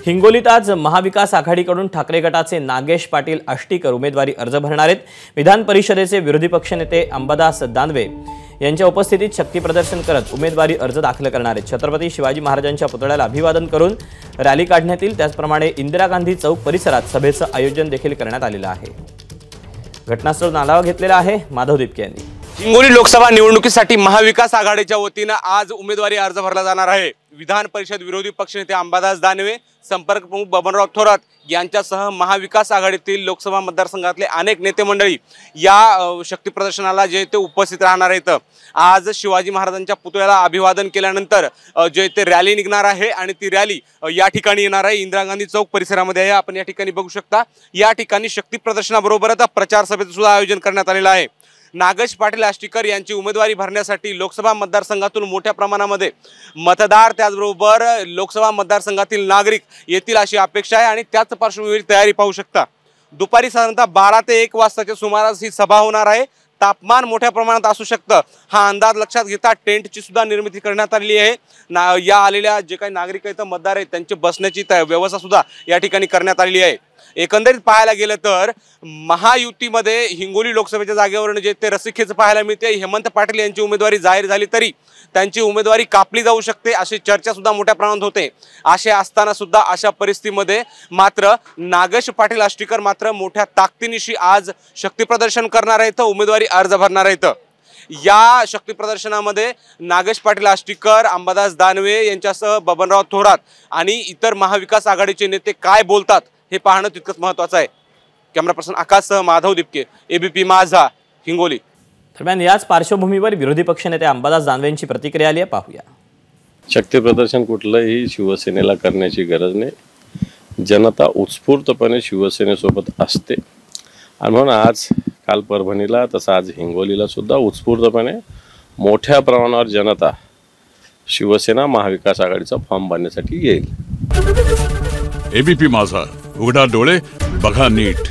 हिंगोलीत आज महाविकास आघाडीकडून ठाकरे गटाचे नागेश पाटील आष्टीकर उमेदवारी अर्ज भरणार आहेत। विधान परिषदेचे विरोधी पक्षनेते अंबादास दानवे यांच्या उपस्थितीत शक्ती प्रदर्शन करत उमेदवारी अर्ज दाखल करणार आहेत। छत्रपती शिवाजी महाराजांच्या पुतळ्याला अभिवादन करून रॅली काढण्यात येईल। त्याचप्रमाणे इंदिरा गांधी चौक परिसरात सभेचं आयोजन देखील करण्यात आलेलं आहे। घटनास्थळ आढावा घेतलेला आहे माधव दिपके यांनी। हिंगोली लोकसभा निवडणुकीसाठी महाविकास आघाडीच्या वतीने आज उमेदवारी अर्ज भरला जाणार आहे। विधान परिषद विरोधी पक्षनेते अंबादास दानवे, संपर्क प्रमुख बबनराव थोरात यांच्यासह महाविकास आघाडीतील लोकसभा मतदारसंघातले अनेक नेते मंडळी या शक्ती प्रदर्शनाला जे ते उपस्थित राहणार आहेत। आज शिवाजी महाराजांच्या पुतळ्याला अभिवादन केल्यानंतर जे ते रॅली निघणार आहे आणि ती रॅली या ठिकाणी येणार आहे। इंदिरा गांधी चौक परिसरामध्ये आहे। आपण या ठिकाणी बघू शकता, या ठिकाणी शक्ती प्रदर्शनाबरोबरच प्रचार सभेचं सुद्धा आयोजन करण्यात आलेलं आहे। नागेश पाटील आष्टीकर यांची उमेदवारी भरण्यासाठी लोकसभा मतदारसंघातून मोठ्या प्रमाणामध्ये मतदार त्याचबरोबर लोकसभा मतदारसंघातील नागरिक येतील अशी अपेक्षा आहे आणि त्याच पार्श्वभूमीवर तयारी पाहू शकता। दुपारी साधारणतः 12 ते 1 वाजताच्या सुमारास ही सभा होणार आहे। तापमान मोठ्या प्रमाणात असू शकतं हा अंदाज लक्षात घेता टेंटची सुद्धा निर्मिती करण्यात आलेली आहे। या आलेल्या जे काही नागरिक आहेत मतदार आहेत त्यांची बसण्याची व्यवस्था सुद्धा या ठिकाणी करण्यात आलेली आहे। एकंदरीत पाहायला गेलं तर महायुतीमध्ये हिंगोली लोकसभेच्या जागेवरून जे ते रस्सीखेच पाहायला मिळते। हेमंत पाटील यांची उमेदवारी जाहीर झाली तरी त्यांची उमेदवारी कापली जाऊ शकते अशी चर्चा सुद्धा मोठ्या प्रमाणात होते। असे असताना सुद्धा अशा परिस्थितीमध्ये मात्र नागेश पाटील आष्टीकर मात्र मोठ्या ताकदीनिशी आज शक्ती प्रदर्शन करणार आहेत, उमेदवारी अर्ज भरणार आहेत। या शक्ती प्रदर्शनामध्ये नागेश पाटील आष्टीकर, अंबादास दानवे यांच्यासह बबनराव थोरात आणि इतर महाविकास आघाडीचे नेते काय बोलतात हे पाहणं तितकंच महत्त्वाचं आहे। Camera person आकाशसह Madhav Dipke, ABP माझा, हिंगोली। दरम्यान याच पार्श्वभूमीवर विरोधी पक्षनेते अंबादास दानवे यांची प्रतिक्रिया आली आहे, पाहूया। शक्ती प्रदर्शन कुठलंही शिवसेनेला करण्याची गरज नाही। जनता उत्स्फूर्तपणे शिवसेनेसोबत असते आणि म्हणून आज काल परभणीला तसं आज हिंगोलीला सुद्धा उत्स्फूर्तपणे मोठ्या प्रमाणावर जनता शिवसेना महाविकास आघाडीचा फॉर्म भरण्यासाठी येईल। एबीपी माझा, उघडा डोळे बघा नीट।